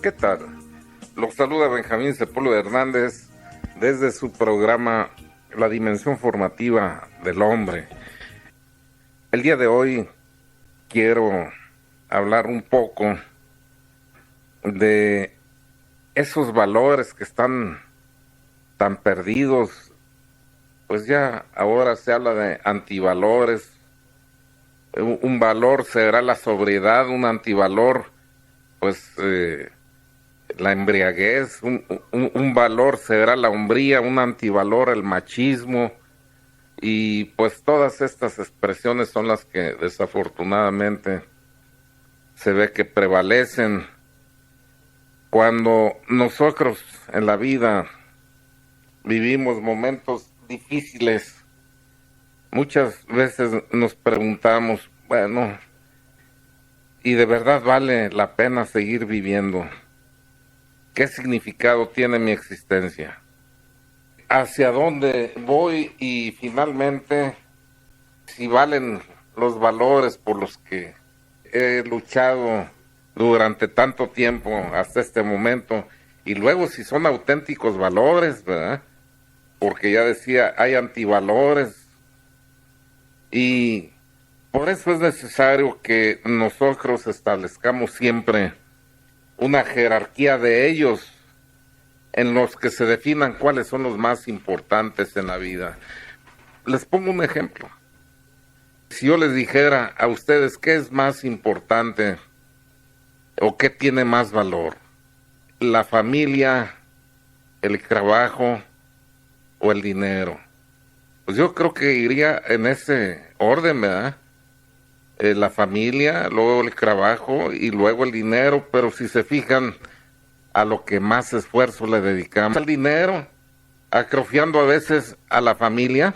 ¿Qué tal? Los saluda Benjamín Sepúlveda Hernández desde su programa La Dimensión Formativa del Hombre. El día de hoy quiero hablar un poco de esos valores que están tan perdidos. Pues ya ahora se habla de antivalores. Un valor será la sobriedad, un antivalor pues la embriaguez, un valor será la hombría, un antivalor el machismo, y pues todas estas expresiones son las que desafortunadamente se ve que prevalecen cuando nosotros en la vida vivimos momentos difíciles. Muchas veces nos preguntamos, bueno, ¿y de verdad vale la pena seguir viviendo? ¿Qué significado tiene mi existencia? ¿Hacia dónde voy? Y finalmente, si valen los valores por los que he luchado durante tanto tiempo hasta este momento, y luego si son auténticos valores, ¿verdad? Porque ya decía, hay antivalores, y por eso es necesario que nosotros establezcamos siempre una jerarquía de ellos en los que se definan cuáles son los más importantes en la vida. Les pongo un ejemplo. Si yo les dijera a ustedes qué es más importante o qué tiene más valor, la familia, el trabajo o el dinero, pues yo creo que iría en ese orden, ¿verdad? La familia, luego el trabajo y luego el dinero, pero si se fijan a lo que más esfuerzo le dedicamos al dinero, atrofiando a veces a la familia,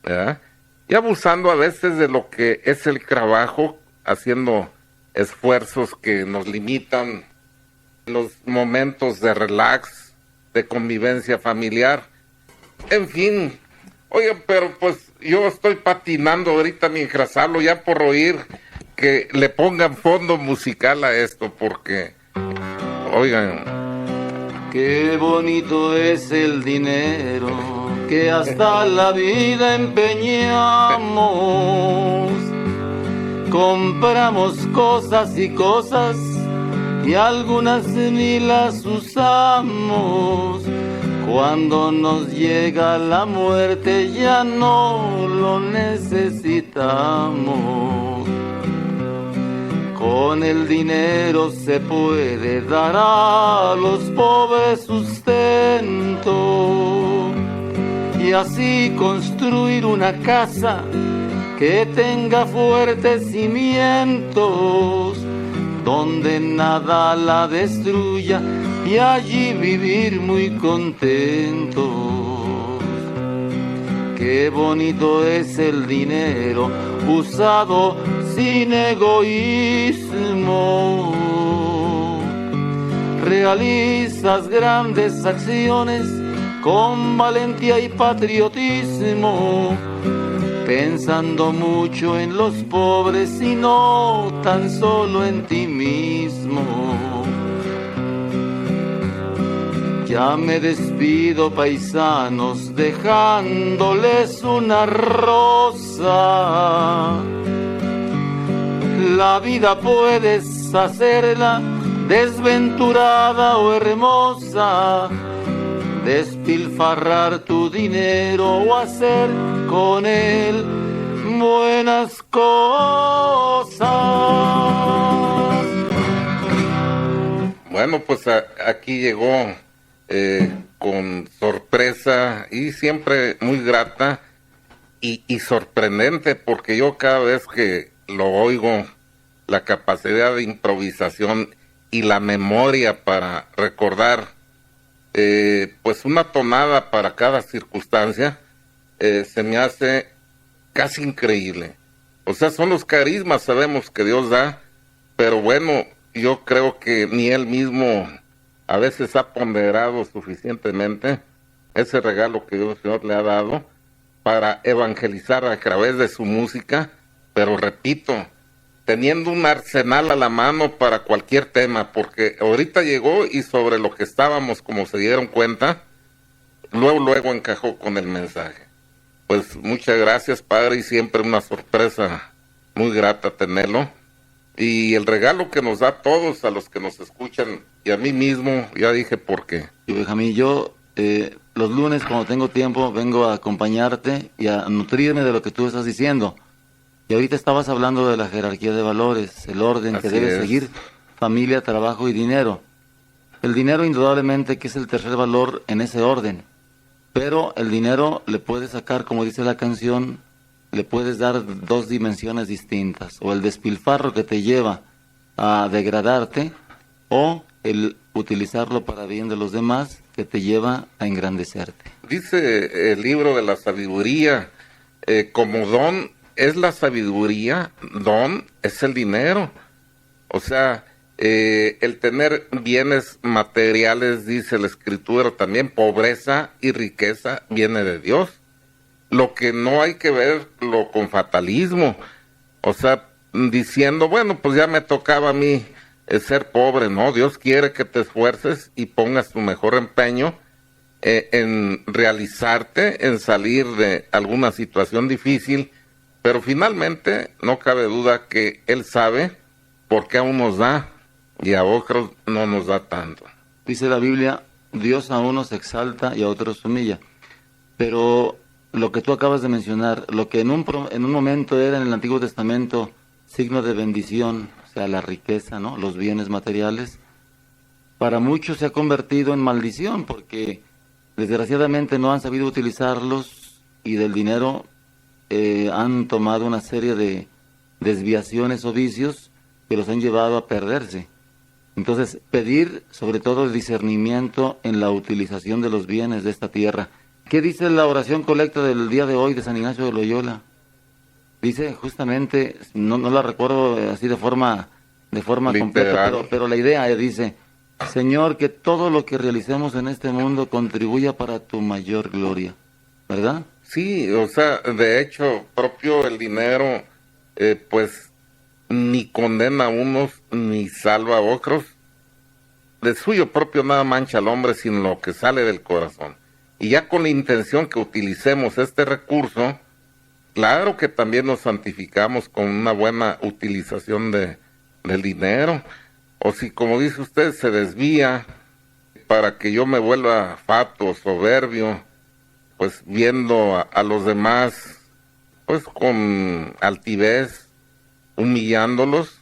¿verdad? Y abusando a veces de lo que es el trabajo, haciendo esfuerzos que nos limitan los momentos de relax, de convivencia familiar, en fin. Oigan, pero pues yo estoy patinando ahorita mientras hablo, ya por oír que le pongan fondo musical a esto, porque, oigan. Qué bonito es el dinero que hasta la vida empeñamos. Compramos cosas y cosas y algunas ni las usamos. Cuando nos llega la muerte ya no lo necesitamos. Con el dinero se puede dar a los pobres sustento y así construir una casa que tenga fuertes cimientos, donde nada la destruya y allí vivir muy contentos. Qué bonito es el dinero usado sin egoísmo. Realizas grandes acciones con valentía y patriotismo, pensando mucho en los pobres y no tan solo en ti mismo. Ya me despido, paisanos, dejándoles una rosa. La vida puedes hacerla desventurada o hermosa, despilfarrar tu dinero o hacer con él buenas cosas. Bueno, pues aquí llegó con sorpresa y siempre muy grata y sorprendente, porque yo cada vez que lo oigo, la capacidad de improvisación y la memoria para recordar pues una tonada para cada circunstancia, se me hace casi increíble. O sea, son los carismas, sabemos que Dios da, pero bueno, yo creo que ni Él mismo a veces ha ponderado suficientemente ese regalo que Dios Señor le ha dado para evangelizar a través de su música. Pero repito, teniendo un arsenal a la mano para cualquier tema, porque ahorita llegó y sobre lo que estábamos, como se dieron cuenta, luego encajó con el mensaje. Pues muchas gracias, padre, y siempre una sorpresa muy grata tenerlo. Y el regalo que nos da a todos, a los que nos escuchan, y a mí mismo, ya dije por qué. Y Benjamín, yo los lunes, cuando tengo tiempo, vengo a acompañarte y a nutrirme de lo que tú estás diciendo. Y ahorita estabas hablando de la jerarquía de valores, el orden que debe seguir familia, trabajo y dinero. El dinero indudablemente que es el tercer valor en ese orden. Pero el dinero le puedes sacar, como dice la canción, le puedes dar dos dimensiones distintas. O el despilfarro que te lleva a degradarte, o el utilizarlo para bien de los demás que te lleva a engrandecerte. Dice el libro de la sabiduría, como don es la sabiduría, don es el dinero. O sea, el tener bienes materiales, dice la escritura también, pobreza y riqueza viene de Dios. Lo que no hay que verlo con fatalismo, o sea, diciendo, bueno, pues ya me tocaba a mí ser pobre, ¿no? Dios quiere que te esfuerces y pongas tu mejor empeño en realizarte, en salir de alguna situación difícil, pero finalmente no cabe duda que Él sabe por qué a unos da y a otros no nos da tanto. Dice la Biblia, Dios a unos exalta y a otros humilla. Pero lo que tú acabas de mencionar, lo que en un momento era en el Antiguo Testamento signo de bendición, o sea, la riqueza, ¿no? Los bienes materiales, para muchos se ha convertido en maldición porque desgraciadamente no han sabido utilizarlos y del dinero han tomado una serie de desviaciones o vicios que los han llevado a perderse. Entonces, pedir sobre todo el discernimiento en la utilización de los bienes de esta tierra. ¿Qué dice la oración colecta del día de hoy de San Ignacio de Loyola? Dice justamente, no la recuerdo así de forma completa, pero la idea dice, Señor, que todo lo que realicemos en este mundo contribuya para tu mayor gloria, ¿verdad? Sí, o sea, de hecho, propio el dinero, pues, ni condena a unos, ni salva a otros. De suyo propio nada mancha al hombre, sino lo que sale del corazón. Y ya con la intención que utilicemos este recurso, claro que también nos santificamos con una buena utilización del dinero. O si, como dice usted, se desvía para que yo me vuelva fato, soberbio, pues viendo a los demás, pues con altivez, humillándolos,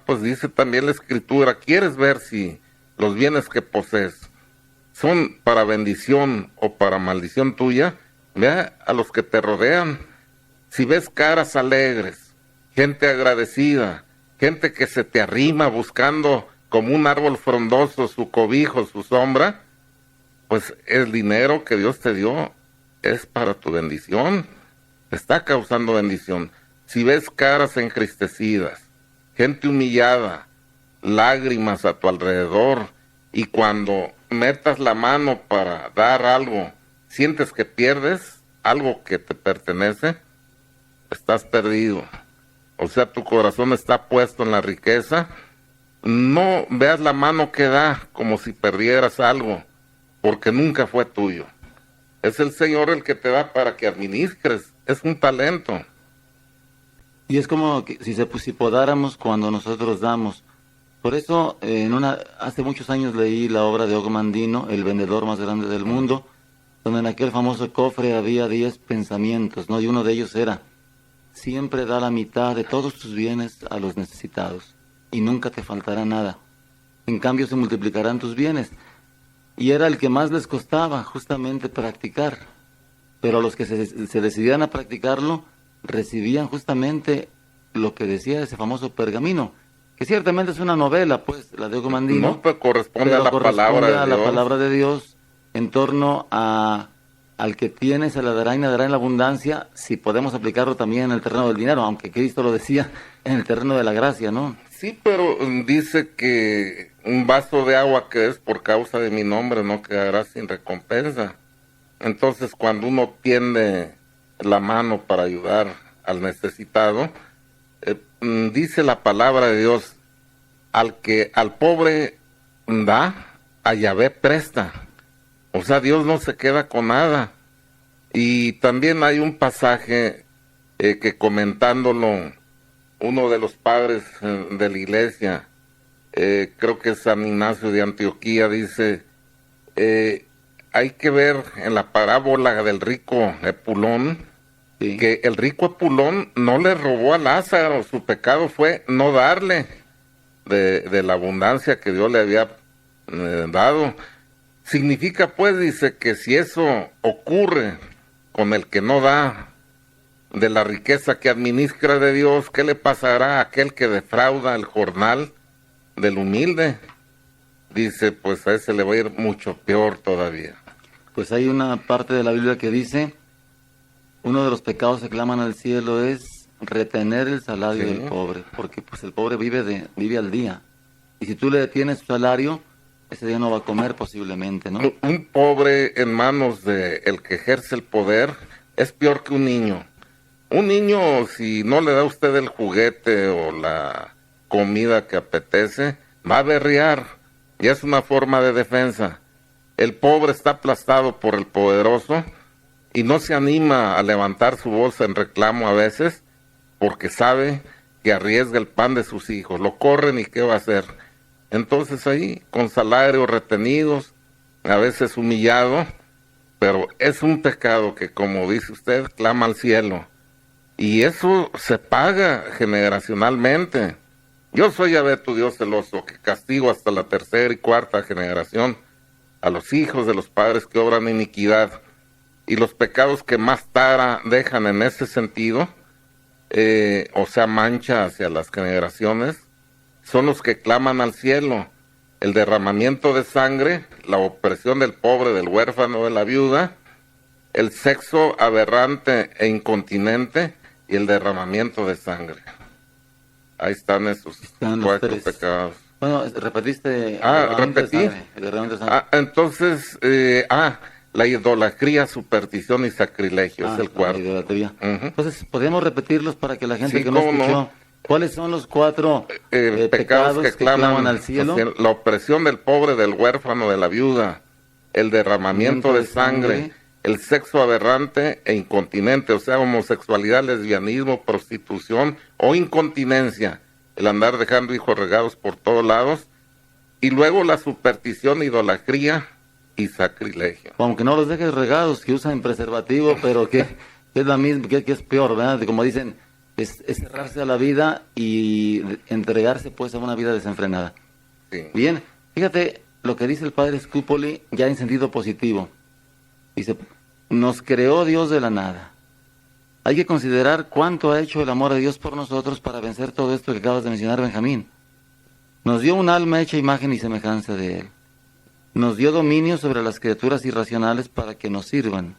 pues dice también la Escritura, ¿quieres ver si los bienes que posees son para bendición o para maldición tuya? Vea a los que te rodean. Si ves caras alegres, gente agradecida, gente que se te arrima buscando como un árbol frondoso su cobijo, su sombra, pues el dinero que Dios te dio es para tu bendición, está causando bendición. Si ves caras entristecidas, gente humillada, lágrimas a tu alrededor, y cuando metas la mano para dar algo, sientes que pierdes algo que te pertenece, estás perdido. O sea, tu corazón está puesto en la riqueza. No veas la mano que da como si perdieras algo, porque nunca fue tuyo. Es el Señor el que te da para que administres. Es un talento. Y es como que si podáramos cuando nosotros damos. Por eso, hace muchos años leí la obra de Ogmandino, el vendedor más grande del mundo, donde en aquel famoso cofre había 10 pensamientos, ¿no? Y uno de ellos era, siempre da la mitad de todos tus bienes a los necesitados, y nunca te faltará nada. En cambio, se multiplicarán tus bienes. Y era el que más les costaba, justamente, practicar. Pero a los que se decidían a practicarlo, recibían justamente lo que decía ese famoso pergamino, que ciertamente es una novela, pues, la de Ogmandino. No, pero corresponde a la palabra de Dios en torno al que tiene se le dará y nadará en la abundancia, si podemos aplicarlo también en el terreno del dinero, aunque Cristo lo decía en el terreno de la gracia, ¿no? Sí, pero dice que un vaso de agua que es por causa de mi nombre no quedará sin recompensa. Entonces, cuando uno tiende la mano para ayudar al necesitado, dice la palabra de Dios, al que al pobre da, a Yahvé presta. O sea, Dios no se queda con nada. Y también hay un pasaje que comentándolo uno de los padres de la iglesia, creo que es San Ignacio de Antioquía, dice, hay que ver en la parábola del rico Epulón, sí, que el rico Epulón no le robó a Lázaro, su pecado fue no darle de la abundancia que Dios le había dado. Significa pues, dice, que si eso ocurre con el que no da de la riqueza que administra de Dios, ¿qué le pasará a aquel que defrauda el jornal del humilde? Dice, pues a ese le va a ir mucho peor todavía. Pues hay una parte de la Biblia que dice, uno de los pecados que claman al cielo es retener el salario, sí, del pobre, porque pues el pobre vive al día. Y si tú le detienes su salario, ese día no va a comer posiblemente, ¿no? Un pobre en manos de el que ejerce el poder es peor que un niño. Un niño, si no le da a usted el juguete o la comida que apetece, va a berrear, y es una forma de defensa. El pobre está aplastado por el poderoso y no se anima a levantar su voz en reclamo a veces, porque sabe que arriesga el pan de sus hijos. Lo corren y ¿qué va a hacer? Entonces ahí, con salarios retenidos, a veces humillado, pero es un pecado que, como dice usted, clama al cielo. Y eso se paga generacionalmente. Yo soy Yahvé tu Dios celoso, que castigo hasta la tercera y cuarta generación a los hijos de los padres que obran iniquidad. Y los pecados que más tara dejan en ese sentido, o sea, mancha hacia las generaciones, son los que claman al cielo. El derramamiento de sangre, la opresión del pobre, del huérfano, de la viuda, el sexo aberrante e incontinente y el derramamiento de sangre. Ahí están esos cuatro pecados. Bueno, repetiste. Repetí. Entonces, la idolatría, superstición y sacrilegio es el cuarto. La idolatría. Entonces, podemos repetirlos para que la gente que no escuchó. No. ¿Cuáles son los cuatro pecados que claman al cielo? La opresión del pobre, del huérfano, de la viuda, el derramamiento de sangre, el sexo aberrante e incontinente, o sea, homosexualidad, lesbianismo, prostitución o incontinencia, el andar dejando hijos regados por todos lados, y luego la superstición, idolatría y sacrilegio. Aunque no los dejes regados, que usan preservativo, pero que es la misma, que es peor, ¿verdad? Como dicen, es cerrarse a la vida y entregarse pues a una vida desenfrenada. Sí. Bien, fíjate lo que dice el padre Scupoli ya en sentido positivo. Dice, nos creó Dios de la nada. Hay que considerar cuánto ha hecho el amor de Dios por nosotros para vencer todo esto que acabas de mencionar, Benjamín. Nos dio un alma hecha imagen y semejanza de Él. Nos dio dominio sobre las criaturas irracionales para que nos sirvan.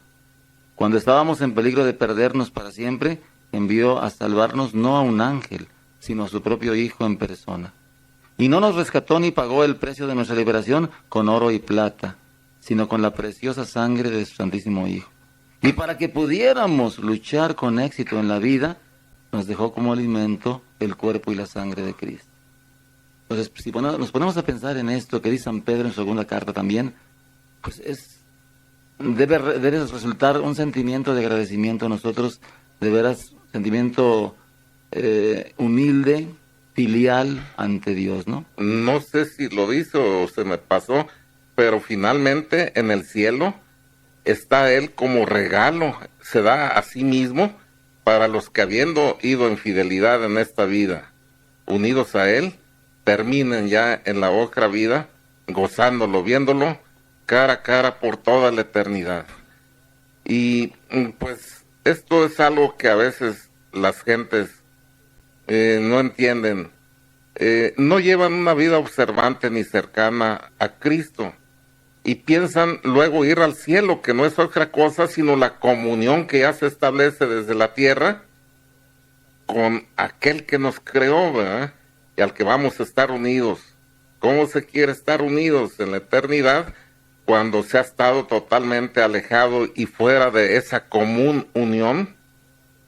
Cuando estábamos en peligro de perdernos para siempre, envió a salvarnos no a un ángel, sino a su propio Hijo en persona. Y no nos rescató ni pagó el precio de nuestra liberación con oro y plata, sino con la preciosa sangre de su Santísimo Hijo. Y para que pudiéramos luchar con éxito en la vida, nos dejó como alimento el cuerpo y la sangre de Cristo. Entonces, si nos ponemos a pensar en esto que dice San Pedro en su segunda carta también, pues debe resultar un sentimiento de agradecimiento a nosotros, de veras, sentimiento humilde, filial ante Dios, ¿no? No sé si lo dice o se me pasó, pero finalmente en el cielo está Él como regalo, se da a sí mismo para los que habiendo ido en fidelidad en esta vida, unidos a Él, terminen ya en la otra vida, gozándolo, viéndolo cara a cara por toda la eternidad. Y pues esto es algo que a veces las gentes no entienden. No llevan una vida observante ni cercana a Cristo y piensan luego ir al cielo, que no es otra cosa sino la comunión que ya se establece desde la tierra con aquel que nos creó, ¿verdad? Y al que vamos a estar unidos. ¿Cómo se quiere estar unidos en la eternidad cuando se ha estado totalmente alejado y fuera de esa común unión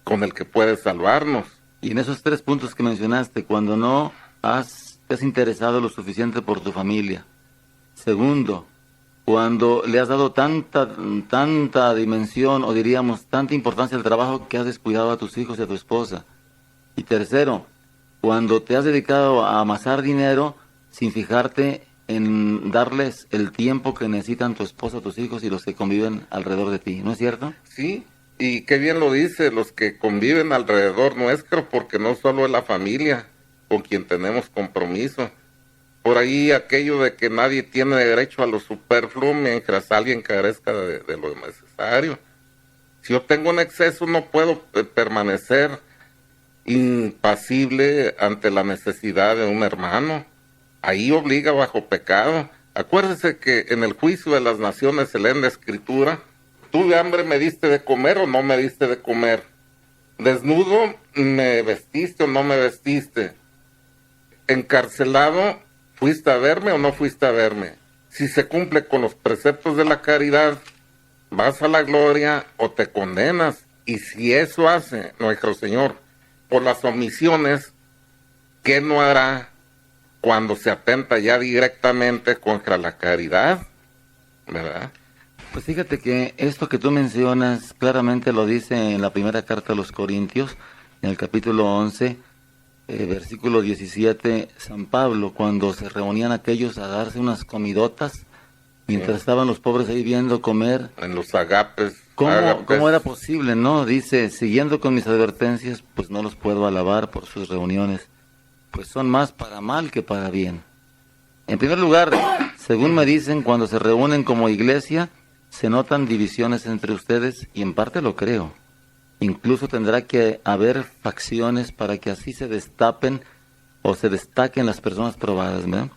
con el que puede salvarnos? Y en esos 3 puntos que mencionaste, cuando no te has interesado lo suficiente por tu familia. Segundo, cuando le has dado tanta dimensión, o diríamos, tanta importancia al trabajo que has descuidado a tus hijos y a tu esposa. Y tercero, cuando te has dedicado a amasar dinero sin fijarte en darles el tiempo que necesitan tu esposa, tus hijos y los que conviven alrededor de ti, ¿no es cierto? Sí, y qué bien lo dice, los que conviven alrededor nuestro, porque no solo es la familia con quien tenemos compromiso. Por ahí aquello de que nadie tiene derecho a lo superfluo mientras alguien carezca de lo necesario. Si yo tengo un exceso, no puedo permanecer impasible ante la necesidad de un hermano. Ahí obliga bajo pecado. Acuérdese que en el juicio de las naciones se lee en la Escritura: tuve hambre, me diste de comer o no me diste de comer. Desnudo, me vestiste o no me vestiste. Encarcelado, ¿fuiste a verme o no fuiste a verme? Si se cumple con los preceptos de la caridad, vas a la gloria o te condenas. Y si eso hace nuestro Señor por las omisiones, ¿qué no hará cuando se atenta ya directamente contra la caridad? ¿Verdad? Pues fíjate que esto que tú mencionas claramente lo dice en la primera carta a los Corintios, en el capítulo 11, versículo 17, San Pablo, cuando se reunían aquellos a darse unas comidotas, mientras estaban los pobres ahí viendo comer. En los agapes. ¿Cómo era posible, no? Dice, siguiendo con mis advertencias, pues no los puedo alabar por sus reuniones, pues son más para mal que para bien. En primer lugar, según me dicen, cuando se reúnen como iglesia, se notan divisiones entre ustedes, y en parte lo creo. Incluso tendrá que haber facciones para que así se destapen o se destaquen las personas probadas, ¿verdad?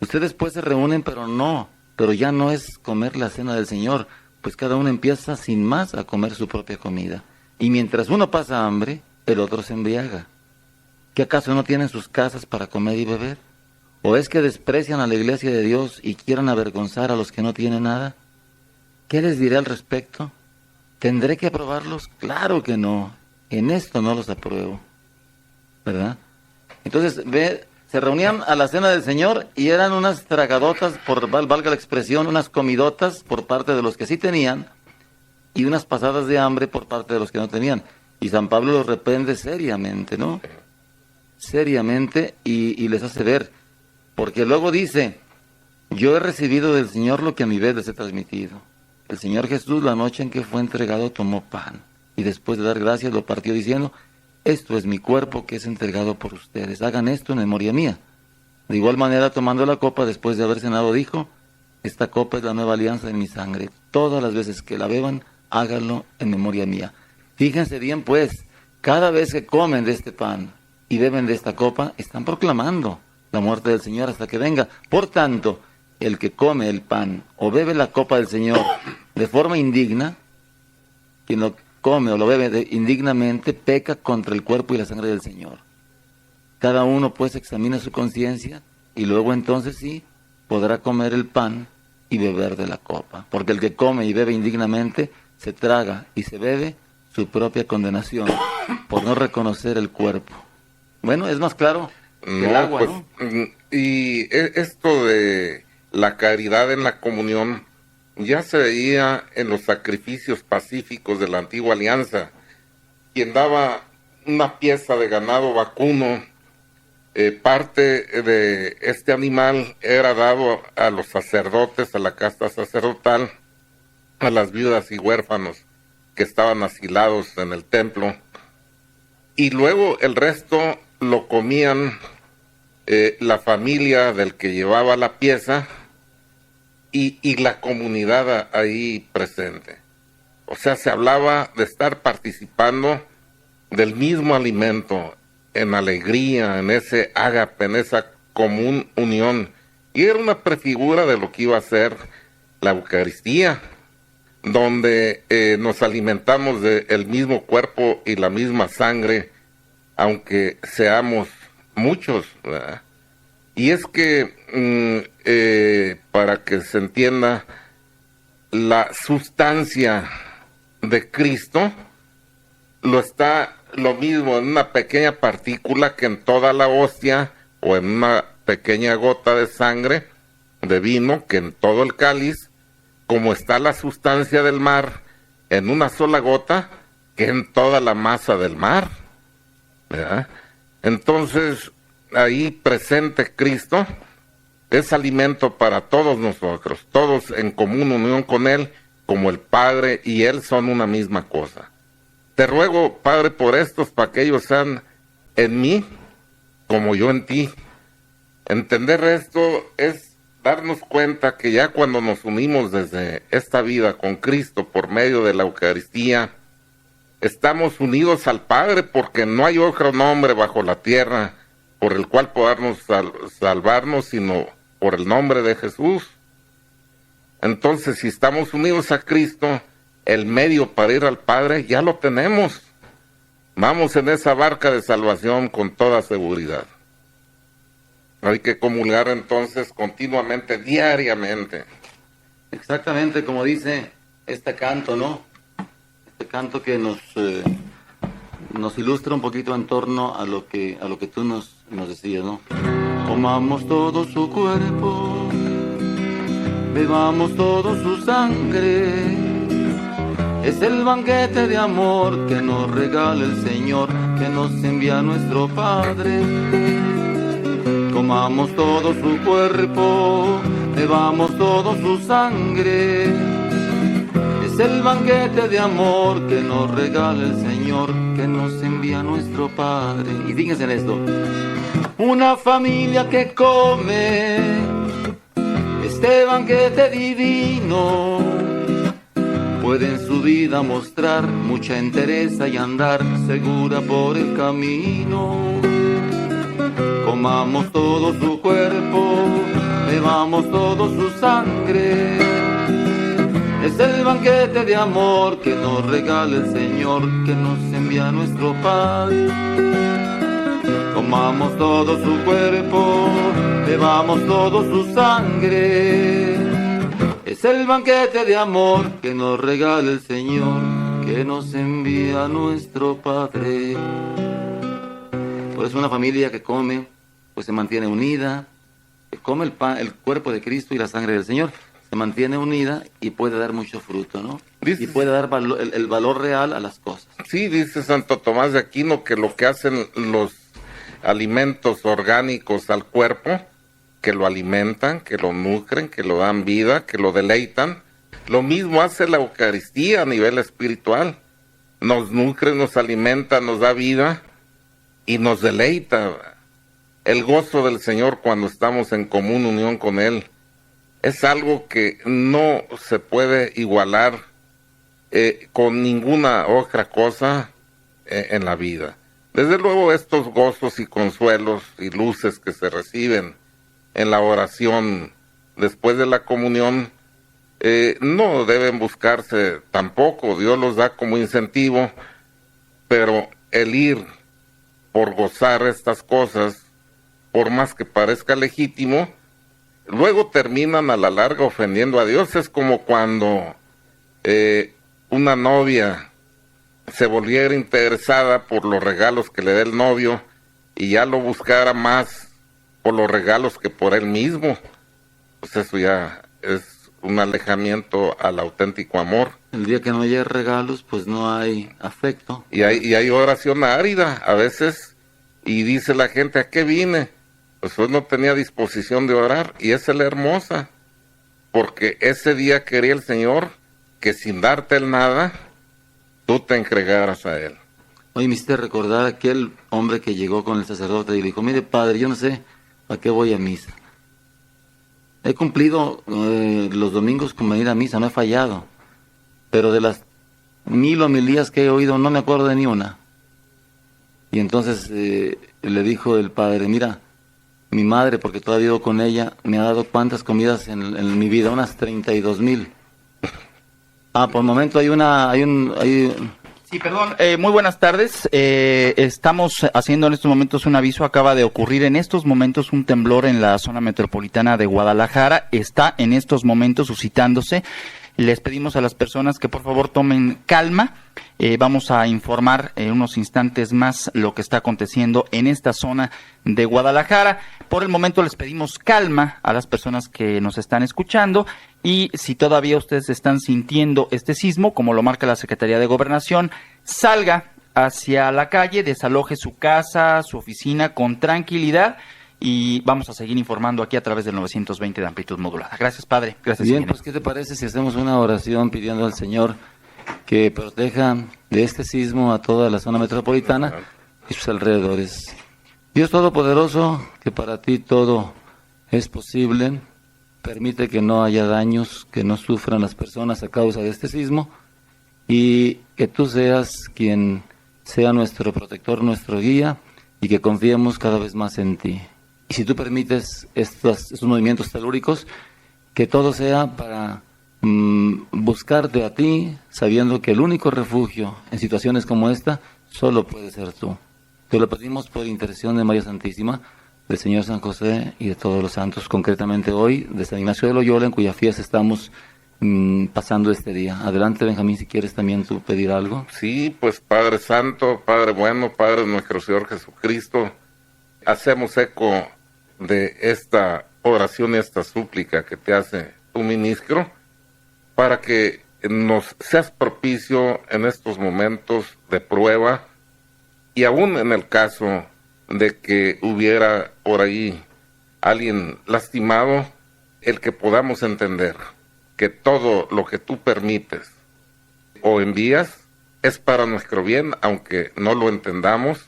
Ustedes pues se reúnen, pero ya no es comer la cena del Señor, pues cada uno empieza sin más a comer su propia comida. Y mientras uno pasa hambre, el otro se embriaga. ¿Qué acaso no tienen sus casas para comer y beber? ¿O es que desprecian a la iglesia de Dios y quieran avergonzar a los que no tienen nada? ¿Qué les diré al respecto? ¿Tendré que aprobarlos? Claro que no. En esto no los apruebo. ¿Verdad? Entonces, se reunían a la cena del Señor y eran unas tragadotas, valga la expresión, unas comidotas por parte de los que sí tenían y unas pasadas de hambre por parte de los que no tenían. Y San Pablo los reprende seriamente, ¿no? Seriamente, y les hace ver, porque luego dice, yo he recibido del Señor lo que a mi vez les he transmitido. El Señor Jesús, la noche en que fue entregado, tomó pan, y después de dar gracias lo partió diciendo, esto es mi cuerpo que es entregado por ustedes, hagan esto en memoria mía. De igual manera, tomando la copa después de haber cenado, dijo, esta copa es la nueva alianza en mi sangre, todas las veces que la beban, háganlo en memoria mía. Fíjense bien pues, cada vez que comen de este pan y beben de esta copa, están proclamando la muerte del Señor hasta que venga. Por tanto, el que come el pan o bebe la copa del Señor de forma indigna, quien lo come o lo bebe indignamente, peca contra el cuerpo y la sangre del Señor. Cada uno pues examina su conciencia y luego entonces sí podrá comer el pan y beber de la copa. Porque el que come y bebe indignamente se traga y se bebe su propia condenación por no reconocer el cuerpo. Bueno, es más claro que el agua, pues, ¿no? Y esto de la caridad en la comunión ya se veía en los sacrificios pacíficos de la antigua alianza. Quien daba una pieza de ganado vacuno, parte de este animal era dado a los sacerdotes, a la casta sacerdotal, a las viudas y huérfanos que estaban asilados en el templo, y luego el resto lo comían la familia del que llevaba la pieza y la comunidad ahí presente. O sea, se hablaba de estar participando del mismo alimento, en alegría, en ese ágape, en esa común unión. Y era una prefigura de lo que iba a ser la Eucaristía, donde nos alimentamos del mismo cuerpo y la misma sangre, aunque seamos muchos, ¿verdad? Y es que, para que se entienda, la sustancia de Cristo lo está lo mismo en una pequeña partícula que en toda la hostia, o en una pequeña gota de sangre, de vino, que en todo el cáliz, como está la sustancia del mar, en una sola gota, que en toda la masa del mar, ¿verdad? Entonces, ahí presente Cristo es alimento para todos nosotros, todos en común unión con Él, como el Padre y Él son una misma cosa. Te ruego, Padre, por estos, para que ellos sean en mí, como yo en ti. Entender esto es darnos cuenta que ya cuando nos unimos desde esta vida con Cristo por medio de la Eucaristía, estamos unidos al Padre, porque no hay otro nombre bajo la tierra por el cual podamos salvarnos, sino por el nombre de Jesús. Entonces, si estamos unidos a Cristo, el medio para ir al Padre ya lo tenemos. Vamos en esa barca de salvación con toda seguridad. Hay que comulgar entonces continuamente, diariamente. Exactamente, como dice este canto, ¿no? Este canto que nos ilustra un poquito en torno a lo que tú nos decías, ¿no? Comamos todo su cuerpo, bebamos todo su sangre. Es el banquete de amor que nos regala el Señor, que nos envía nuestro Padre. Comamos todo su cuerpo, bebamos todo su sangre. Es el banquete de amor que nos regala el Señor, que nos envía nuestro Padre. Y fíjense en esto: una familia que come este banquete divino puede en su vida mostrar mucha entereza y andar segura por el camino. Comamos todo su cuerpo, bebamos todo su sangre. Es el banquete de amor que nos regala el Señor, que nos envía nuestro Padre. Comamos todo su cuerpo, bebamos todo su sangre. Es el banquete de amor que nos regala el Señor, que nos envía nuestro Padre. Por eso una familia que come, pues se mantiene unida, que come el cuerpo de Cristo y la sangre del Señor, se mantiene unida y puede dar mucho fruto, ¿no? Y puede dar el valor real a las cosas. Sí, dice Santo Tomás de Aquino que lo que hacen los alimentos orgánicos al cuerpo, que lo alimentan, que lo nutren, que lo dan vida, que lo deleitan, lo mismo hace la Eucaristía a nivel espiritual. Nos nutre, nos alimenta, nos da vida y nos deleita. El gozo del Señor cuando estamos en común unión con Él es algo que no se puede igualar con ninguna otra cosa en la vida. Desde luego estos gozos y consuelos y luces que se reciben en la oración después de la comunión no deben buscarse tampoco. Dios los da como incentivo, pero el ir por gozar estas cosas, por más que parezca legítimo, luego terminan a la larga ofendiendo a Dios. Es como cuando una novia se volviera interesada por los regalos que le dé el novio y ya lo buscara más por los regalos que por él mismo. Pues eso ya es un alejamiento al auténtico amor. El día que no haya regalos, pues no hay afecto. Y hay oración árida a veces, y dice la gente: ¿a qué vine? Pues hoy no tenía disposición de orar, y esa es la hermosa, porque ese día quería el Señor que sin darte el nada, tú te entregaras a Él. Hoy me hiciste recordar a aquel hombre que llegó con el sacerdote y le dijo: mire, padre, yo no sé a qué voy a misa. He cumplido los domingos con venir a misa, no he fallado. Pero de las 1000 homilías que he oído, no me acuerdo de ni una. Y entonces le dijo el padre: mira, mi madre, porque todavía vivo con ella, me ha dado cuántas comidas en mi vida, unas 32,000. Por el momento Sí, perdón. Muy buenas tardes. Estamos haciendo en estos momentos un aviso. Acaba de ocurrir en estos momentos un temblor en la zona metropolitana de Guadalajara. Está en estos momentos suscitándose Les pedimos a las personas que por favor tomen calma. Vamos a informar en unos instantes más lo que está aconteciendo en esta zona de Guadalajara. Por el momento les pedimos calma a las personas que nos están escuchando, y si todavía ustedes están sintiendo este sismo, como lo marca la Secretaría de Gobernación, salga hacia la calle, desaloje su casa, su oficina con tranquilidad, y vamos a seguir informando aquí a través del 920 de amplitud modulada. Gracias, padre. Gracias. Bien, pues ¿qué te parece si hacemos una oración pidiendo al Señor que proteja de este sismo a toda la zona metropolitana y sus alrededores? Dios Todopoderoso, que para ti todo es posible, permite que no haya daños, que no sufran las personas a causa de este sismo, y que tú seas quien sea nuestro protector, nuestro guía, y que confiemos cada vez más en ti. Y si tú permites estos movimientos telúricos, que todo sea para buscarte a ti, sabiendo que el único refugio en situaciones como esta solo puede ser tú. Te lo pedimos por intercesión de María Santísima, del Señor San José y de todos los santos, concretamente hoy de San Ignacio de Loyola, en cuya fiesta estamos pasando este día. Adelante, Benjamín, si quieres también tú pedir algo. Sí, pues Padre Santo, Padre bueno, Padre nuestro Señor Jesucristo, hacemos eco de esta oración y esta súplica que te hace tu ministro, para que nos seas propicio en estos momentos de prueba, y aún en el caso de que hubiera por ahí alguien lastimado, el que podamos entender que todo lo que tú permites o envías es para nuestro bien, aunque no lo entendamos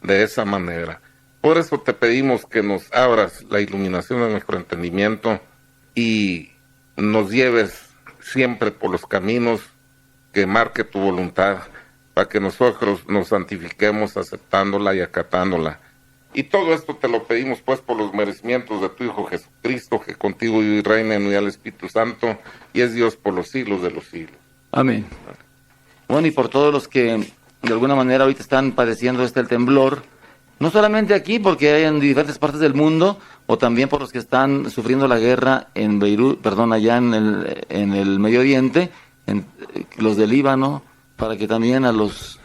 de esa manera. Por eso te pedimos que nos abras la iluminación de nuestro entendimiento y nos lleves siempre por los caminos que marque tu voluntad, para que nosotros nos santifiquemos aceptándola y acatándola. Y todo esto te lo pedimos pues por los merecimientos de tu Hijo Jesucristo, que contigo vive y reina en unidad del Espíritu Santo, y es Dios por los siglos de los siglos. Amén. Bueno, y por todos los que de alguna manera ahorita están padeciendo el temblor, no solamente aquí, porque hay en diferentes partes del mundo, o también por los que están sufriendo la guerra en Beirut, allá en el Medio Oriente, los del Líbano, para que también a los,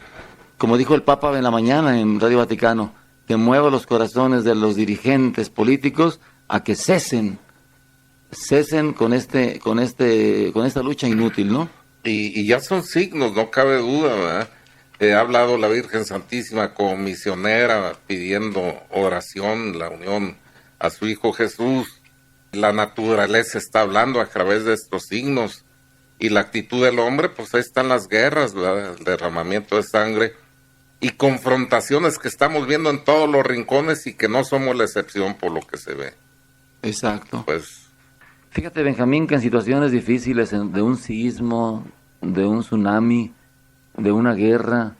como dijo el Papa en la mañana en Radio Vaticano, que mueva los corazones de los dirigentes políticos a que cesen con esta lucha inútil, ¿no? Y ya son signos, no cabe duda, ¿verdad? Ha hablado la Virgen Santísima como misionera, pidiendo oración, la unión a su Hijo Jesús. La naturaleza está hablando a través de estos signos, y la actitud del hombre, pues ahí están las guerras, ¿verdad? El derramamiento de sangre y confrontaciones que estamos viendo en todos los rincones, y que no somos la excepción por lo que se ve. Exacto. Pues fíjate, Benjamín, que en situaciones difíciles, de un sismo, de un tsunami, de una guerra,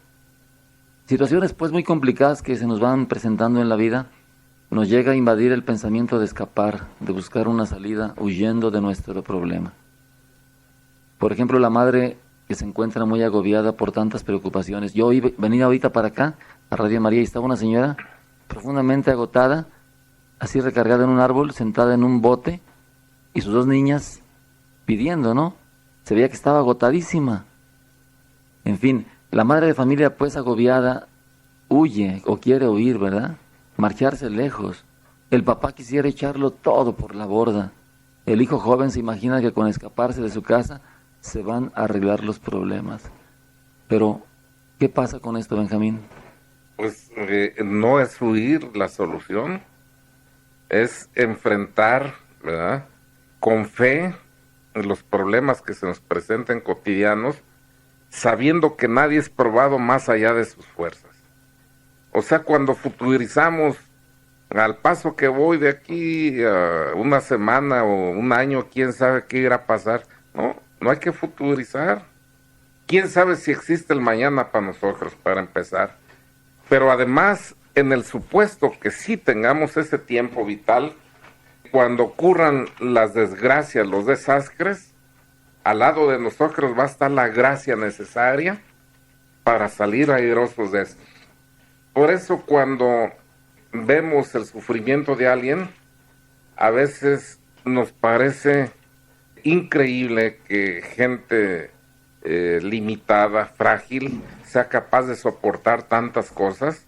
situaciones pues muy complicadas que se nos van presentando en la vida, nos llega a invadir el pensamiento de escapar, de buscar una salida huyendo de nuestro problema. Por ejemplo, la madre que se encuentra muy agobiada por tantas preocupaciones. Yo venía ahorita para acá, a Radio María, y estaba una señora profundamente agotada, así recargada en un árbol, sentada en un bote, y sus dos niñas pidiendo, ¿no? Se veía que estaba agotadísima. En fin, la madre de familia pues agobiada huye o quiere huir, ¿verdad? Marcharse lejos. El papá quisiera echarlo todo por la borda. El hijo joven se imagina que con escaparse de su casa se van a arreglar los problemas. Pero, ¿qué pasa con esto, Benjamín? Pues no es huir la solución, es enfrentar, ¿verdad?, con fe los problemas que se nos presenten cotidianos, sabiendo que nadie es probado más allá de sus fuerzas. O sea, cuando futurizamos, al paso que voy de aquí a una semana o un año, quién sabe qué irá a pasar. No hay que futurizar. Quién sabe si existe el mañana para nosotros, para empezar. Pero además, en el supuesto que sí tengamos ese tiempo vital, cuando ocurran las desgracias, los desastres, al lado de nosotros va a estar la gracia necesaria para salir airosos de esto. Por eso cuando vemos el sufrimiento de alguien, a veces nos parece increíble que gente limitada, frágil, sea capaz de soportar tantas cosas,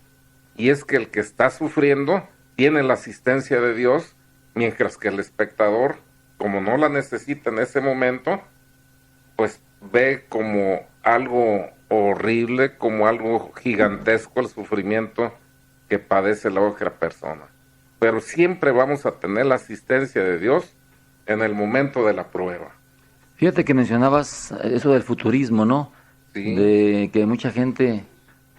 y es que el que está sufriendo tiene la asistencia de Dios, mientras que el espectador, como no la necesita en ese momento, pues ve como algo horrible, como algo gigantesco el sufrimiento que padece la otra persona. Pero siempre vamos a tener la asistencia de Dios en el momento de la prueba. Fíjate que mencionabas eso del futurismo, ¿no? Sí. De que mucha gente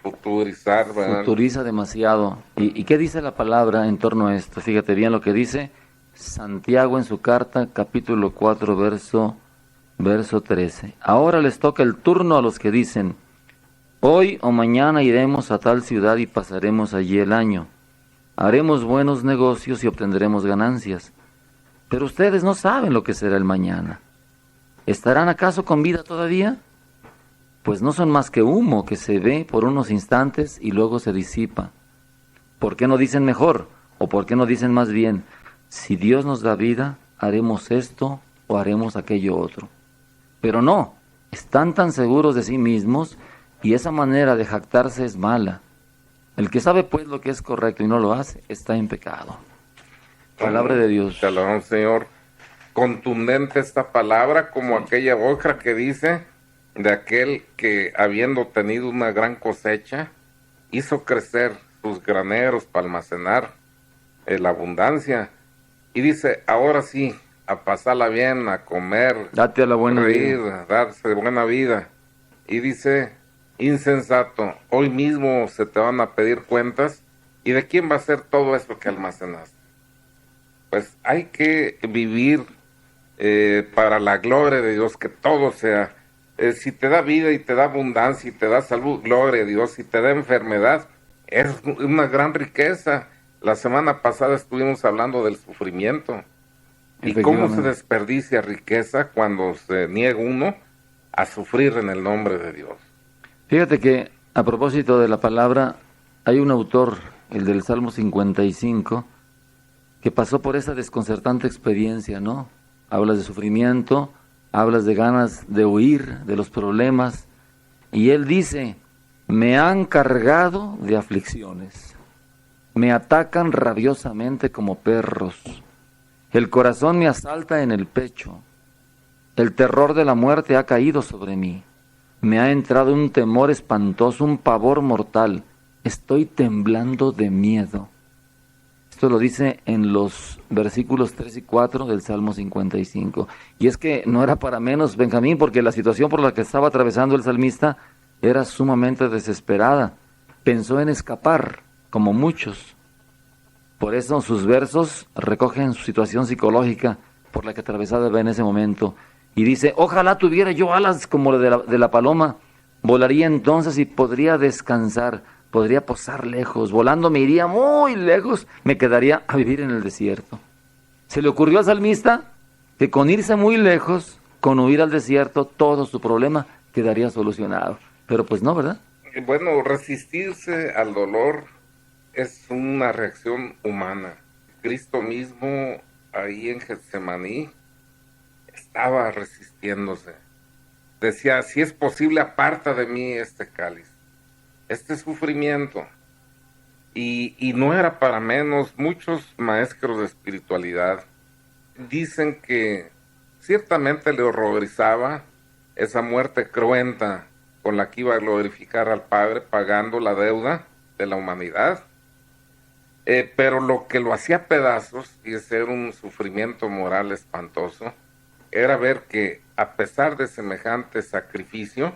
Futurizar, ¿verdad? futuriza demasiado. ¿Y qué dice la palabra en torno a esto? Fíjate bien lo que dice Santiago en su carta, capítulo 4, verso 13. Ahora les toca el turno a los que dicen: hoy o mañana iremos a tal ciudad y pasaremos allí el año. Haremos buenos negocios y obtendremos ganancias. Pero ustedes no saben lo que será el mañana. ¿Estarán acaso con vida todavía? Pues no son más que humo que se ve por unos instantes y luego se disipa. ¿Por qué no dicen mejor? ¿O por qué no dicen más bien: si Dios nos da vida, haremos esto o haremos aquello otro? Pero no, están tan seguros de sí mismos, y esa manera de jactarse es mala. El que sabe pues lo que es correcto y no lo hace, está en pecado. Palabra de Dios. Te alabamos, Señor. Contundente esta palabra, como aquella otra que dice de aquel que, habiendo tenido una gran cosecha, hizo crecer sus graneros para almacenar la abundancia. Y dice: ahora sí, a pasarla bien, a comer, Date a la buena reír, vida. darse buena vida. Y dice: insensato, hoy mismo se te van a pedir cuentas, ¿y de quién va a ser todo eso que almacenaste? Pues hay que vivir para la gloria de Dios, que todo sea, si te da vida y te da abundancia y te da salud, gloria a Dios. Si te da enfermedad, es una gran riqueza. La semana pasada estuvimos hablando del sufrimiento y cómo se desperdicia riqueza cuando se niega uno a sufrir en el nombre de Dios. Fíjate que, a propósito de la palabra, hay un autor, el del Salmo 55, que pasó por esa desconcertante experiencia, ¿no? Hablas de sufrimiento, hablas de ganas de huir de los problemas, y él dice: me han cargado de aflicciones, me atacan rabiosamente como perros, el corazón me asalta en el pecho, el terror de la muerte ha caído sobre mí, me ha entrado un temor espantoso, un pavor mortal, estoy temblando de miedo. Esto lo dice en los versículos 3 y 4 del Salmo 55. Y es que no era para menos, Benjamín, porque la situación por la que estaba atravesando el salmista era sumamente desesperada. Pensó en escapar, como muchos. Por eso sus versos recogen su situación psicológica por la que atravesaba en ese momento. Y dice: ojalá tuviera yo alas como la de la paloma, volaría entonces y podría descansar. Podría posar lejos, volando me iría muy lejos, me quedaría a vivir en el desierto. Se le ocurrió al salmista que con irse muy lejos, con huir al desierto, todo su problema quedaría solucionado. Pero pues no, ¿verdad? Bueno, resistirse al dolor es una reacción humana. Cristo mismo, ahí en Getsemaní, estaba resistiéndose. Decía: si es posible, aparta de mí este cáliz, este sufrimiento. Y no era para menos. Muchos maestros de espiritualidad dicen que ciertamente le horrorizaba esa muerte cruenta con la que iba a glorificar al Padre, pagando la deuda de la humanidad. Pero lo que lo hacía pedazos, y ese era un sufrimiento moral espantoso, era ver que a pesar de semejante sacrificio,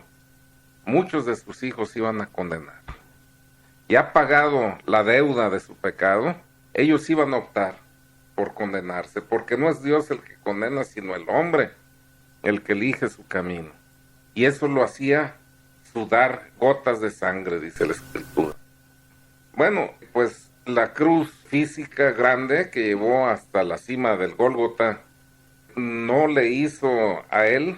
muchos de sus hijos iban a condenar. Ya pagado la deuda de su pecado, ellos iban a optar por condenarse, porque no es Dios el que condena, sino el hombre el que elige su camino. Y eso lo hacía sudar gotas de sangre, dice la Escritura. Bueno, pues la cruz física grande que llevó hasta la cima del Gólgota no le hizo a él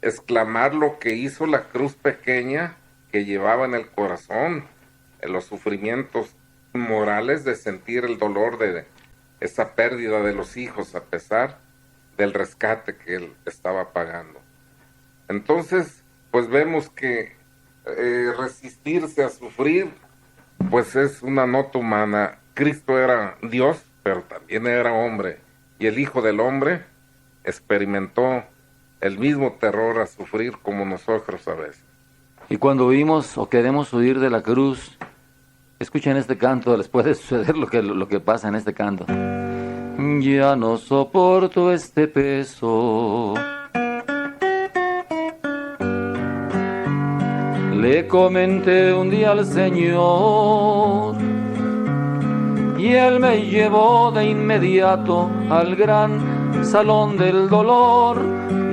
exclamar lo que hizo la cruz pequeña que llevaba en el corazón, en los sufrimientos morales de sentir el dolor de esa pérdida de los hijos, a pesar del rescate que él estaba pagando. Entonces, pues vemos que resistirse a sufrir, pues es una nota humana. Cristo era Dios, pero también era hombre, y el Hijo del Hombre experimentó el mismo terror a sufrir como nosotros a veces. Y cuando huimos o queremos huir de la cruz, escuchen este canto, les puede suceder lo que pasa en este canto. Ya no soporto este peso. Le comenté un día al Señor y Él me llevó de inmediato al gran salón del dolor,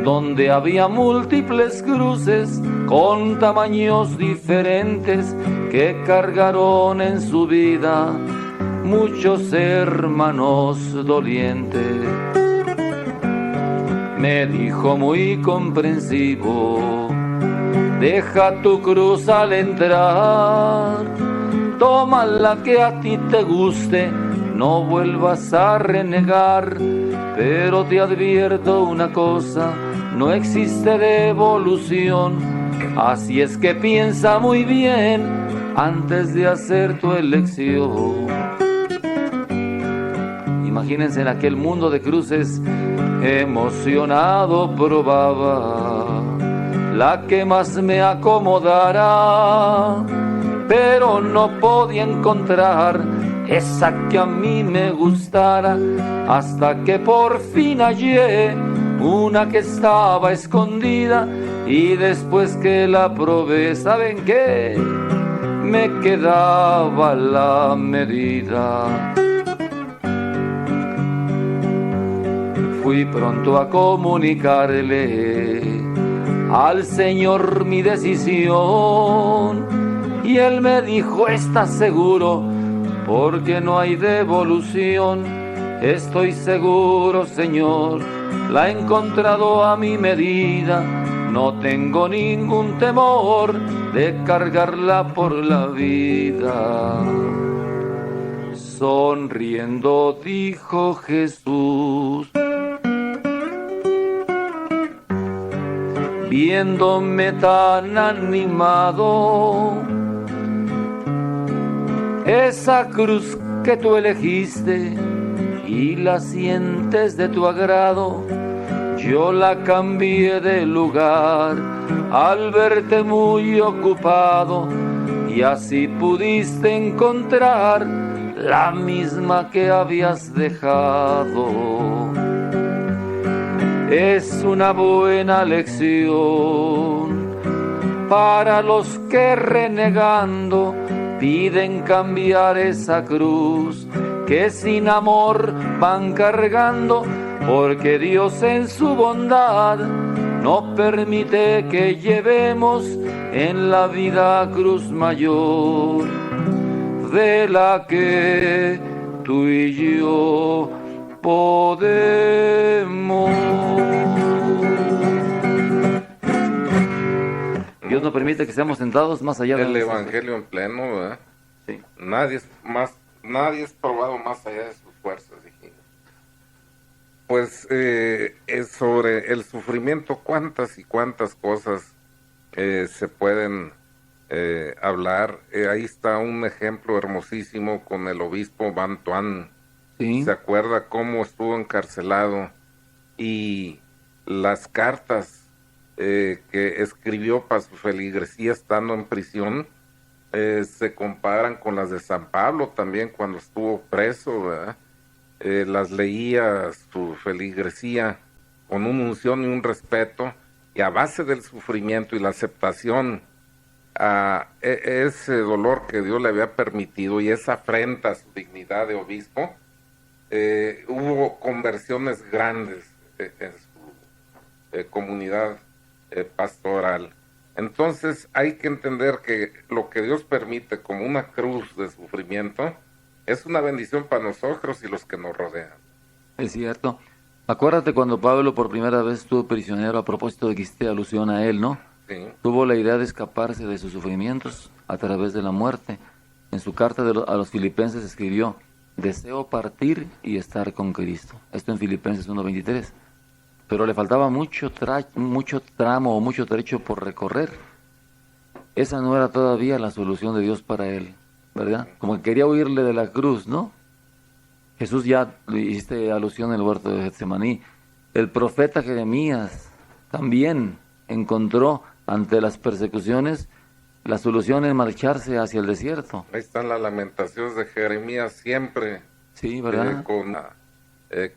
donde había múltiples cruces con tamaños diferentes que cargaron en su vida muchos hermanos dolientes. Me dijo muy comprensivo: deja tu cruz al entrar, toma la que a ti te guste, no vuelvas a renegar. Pero te advierto una cosa, no existe devolución, así es que piensa muy bien antes de hacer tu elección. Imagínense en aquel mundo de cruces, emocionado probaba la que más me acomodara, pero no podía encontrar esa que a mí me gustara, hasta que por fin hallé una que estaba escondida, y después que la probé, ¿saben qué? Me quedaba la medida. Fui pronto a comunicarle al Señor mi decisión, y Él me dijo: ¿estás seguro? Porque no hay devolución. Estoy seguro, Señor, la he encontrado a mi medida, no tengo ningún temor de cargarla por la vida. Sonriendo dijo Jesús, viéndome tan animado: esa cruz que tú elegiste y la sientes de tu agrado, yo la cambié de lugar al verte muy ocupado, y así pudiste encontrar la misma que habías dejado. Es una buena lección para los que renegando piden cambiar esa cruz que sin amor van cargando, porque Dios en su bondad no permite que llevemos en la vida cruz mayor, de la que tú y yo podemos. Dios no permite que seamos tentados más allá del evangelio en pleno, ¿verdad? Sí. Nadie es probado más allá de sus fuerzas, dijimos. Pues es sobre el sufrimiento, cuántas y cuántas cosas se pueden hablar. Ahí está un ejemplo hermosísimo con el obispo Van Tuan. Sí. ¿Se acuerda cómo estuvo encarcelado? Y las cartas que escribió para su feligresía estando en prisión se comparan con las de San Pablo también cuando estuvo preso, ¿verdad? Las leía su feligresía con una unción y un respeto, y a base del sufrimiento y la aceptación a ese dolor que Dios le había permitido y esa afrenta a su dignidad de obispo, hubo conversiones grandes en su comunidad pastoral. Entonces hay que entender que lo que Dios permite como una cruz de sufrimiento es una bendición para nosotros y los que nos rodean. Es cierto. Acuérdate cuando Pablo por primera vez estuvo prisionero, a propósito de que hiciste alusión a él, ¿no? Sí. Tuvo la idea de escaparse de sus sufrimientos a través de la muerte. En su carta a los Filipenses escribió: deseo partir y estar con Cristo. Esto en Filipenses 1:23. pero le faltaba mucho tramo o mucho trecho por recorrer. Esa no era todavía la solución de Dios para él, ¿verdad? Como que quería huirle de la cruz, ¿no? Jesús, ya hiciste alusión en el huerto de Getsemaní. El profeta Jeremías también encontró ante las persecuciones la solución en marcharse hacia el desierto. Ahí están las lamentaciones de Jeremías siempre. Sí, ¿verdad? Con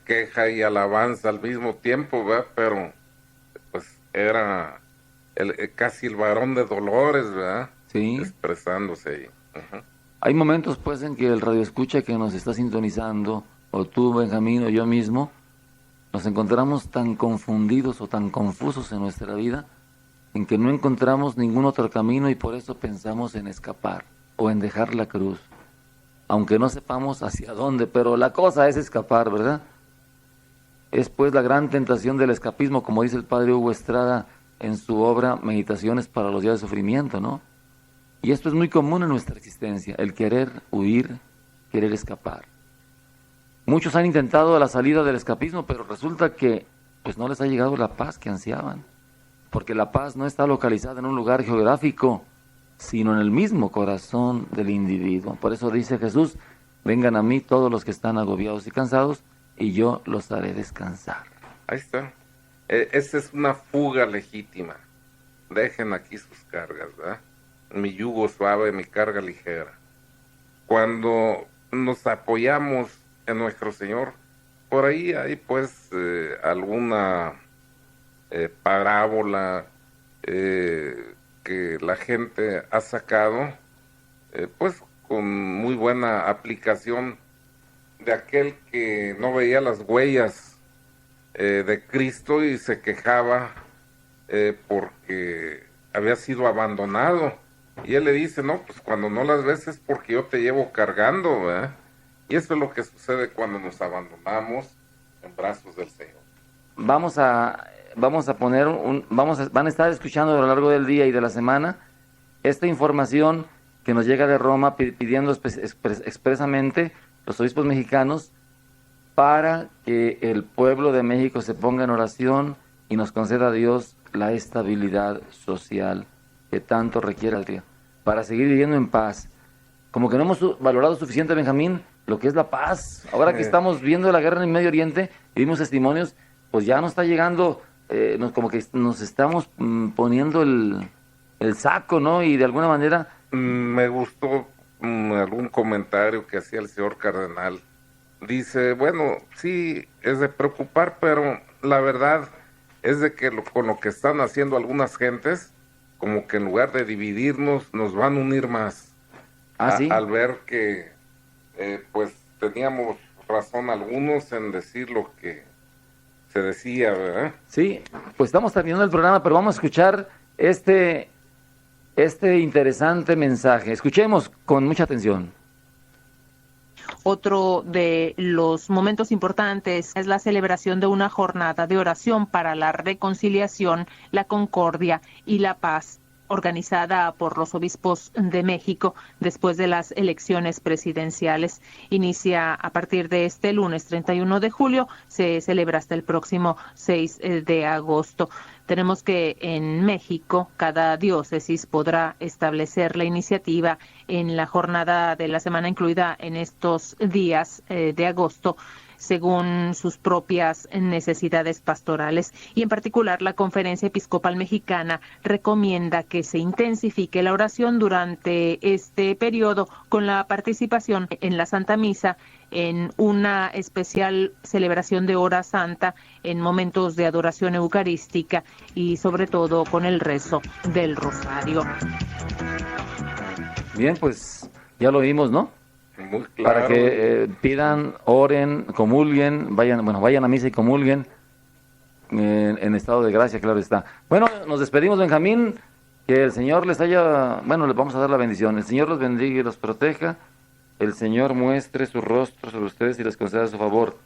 queja y alabanza al mismo tiempo, ¿verdad? Pero pues era casi el varón de dolores, ¿verdad? Sí. Expresándose ahí. Uh-huh. Hay momentos, pues, en que el radioescucha que nos está sintonizando, o tú, Benjamín, o yo mismo, nos encontramos tan confundidos o tan confusos en nuestra vida, en que no encontramos ningún otro camino y por eso pensamos en escapar o en dejar la cruz, aunque no sepamos hacia dónde, pero la cosa es escapar, ¿verdad? Es pues la gran tentación del escapismo, como dice el padre Hugo Estrada en su obra Meditaciones para los días de sufrimiento, ¿no? Y esto es muy común en nuestra existencia, el querer huir, querer escapar. Muchos han intentado la salida del escapismo, pero resulta que pues no les ha llegado la paz que ansiaban, porque la paz no está localizada en un lugar geográfico, sino en el mismo corazón del individuo. Por eso dice Jesús, vengan a mí todos los que están agobiados y cansados, y yo los haré descansar. Ahí está. Esa es una fuga legítima. Dejen aquí sus cargas, ¿verdad? Mi yugo suave, mi carga ligera. Cuando nos apoyamos en nuestro Señor, por ahí hay pues alguna parábola que la gente ha sacado, pues con muy buena aplicación, de aquel que no veía las huellas de Cristo y se quejaba porque había sido abandonado. Y él le dice, no, pues cuando no las ves es porque yo te llevo cargando, ¿verdad? Y eso es lo que sucede cuando nos abandonamos en brazos del Señor. Vamos a poner van a estar escuchando a lo largo del día y de la semana esta información que nos llega de Roma pidiendo expresamente los obispos mexicanos para que el pueblo de México se ponga en oración y nos conceda a Dios la estabilidad social que tanto requiere para seguir viviendo en paz. Como que no hemos valorado suficiente, Benjamín, lo que es la paz. Ahora que estamos viendo la guerra en el Medio Oriente y vimos testimonios, pues ya nos está llegando, como que nos estamos poniendo el saco, ¿no? Y de alguna manera... Me gustó algún comentario que hacía el señor cardenal. Dice, bueno, sí, es de preocupar, pero la verdad es de que con lo que están haciendo algunas gentes, como que en lugar de dividirnos, nos van a unir más. ¿Sí? Al ver que, pues, teníamos razón algunos en decir lo que se decía, ¿verdad? Sí, pues estamos terminando el programa, pero vamos a escuchar este interesante mensaje. Escuchemos con mucha atención. Otro de los momentos importantes es la celebración de una jornada de oración para la reconciliación, la concordia y la paz, organizada por los obispos de México después de las elecciones presidenciales. Inicia a partir de este lunes 31 de julio, se celebra hasta el próximo 6 de agosto. Tenemos que en México cada diócesis podrá establecer la iniciativa en la jornada de la semana incluida en estos días de agosto, según sus propias necesidades pastorales. Y en particular, la Conferencia Episcopal Mexicana recomienda que se intensifique la oración durante este periodo con la participación en la Santa Misa, en una especial celebración de Hora Santa, en momentos de adoración eucarística y sobre todo con el rezo del Rosario. Bien, pues ya lo vimos, ¿no? Muy claro. Para que pidan, oren, comulguen, vayan a misa y comulguen en estado de gracia, claro está. Bueno, nos despedimos, Benjamín, que el Señor les les vamos a dar la bendición. El Señor los bendiga y los proteja, el Señor muestre su rostro sobre ustedes y les conceda su favor.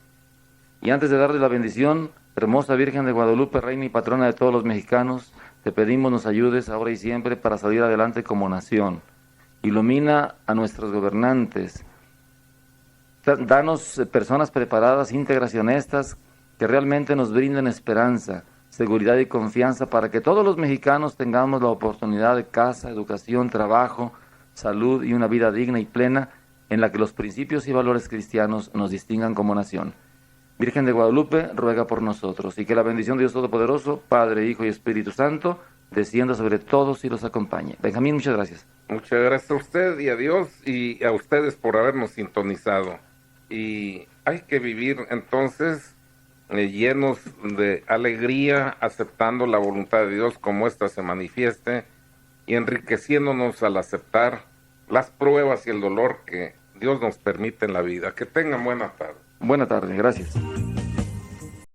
Y antes de darles la bendición, hermosa Virgen de Guadalupe, reina y patrona de todos los mexicanos, te pedimos nos ayudes ahora y siempre para salir adelante como nación. Ilumina a nuestros gobernantes, danos personas preparadas, íntegras y honestas, que realmente nos brinden esperanza, seguridad y confianza para que todos los mexicanos tengamos la oportunidad de casa, educación, trabajo, salud y una vida digna y plena en la que los principios y valores cristianos nos distingan como nación. Virgen de Guadalupe, ruega por nosotros, y que la bendición de Dios Todopoderoso, Padre, Hijo y Espíritu Santo, descienda sobre todos y los acompañe. Benjamín, muchas gracias. Muchas gracias a usted y a Dios y a ustedes por habernos sintonizado. Y hay que vivir entonces llenos de alegría, aceptando la voluntad de Dios como ésta se manifieste y enriqueciéndonos al aceptar las pruebas y el dolor que Dios nos permite en la vida. Que tengan buena tarde. Buena tarde, gracias.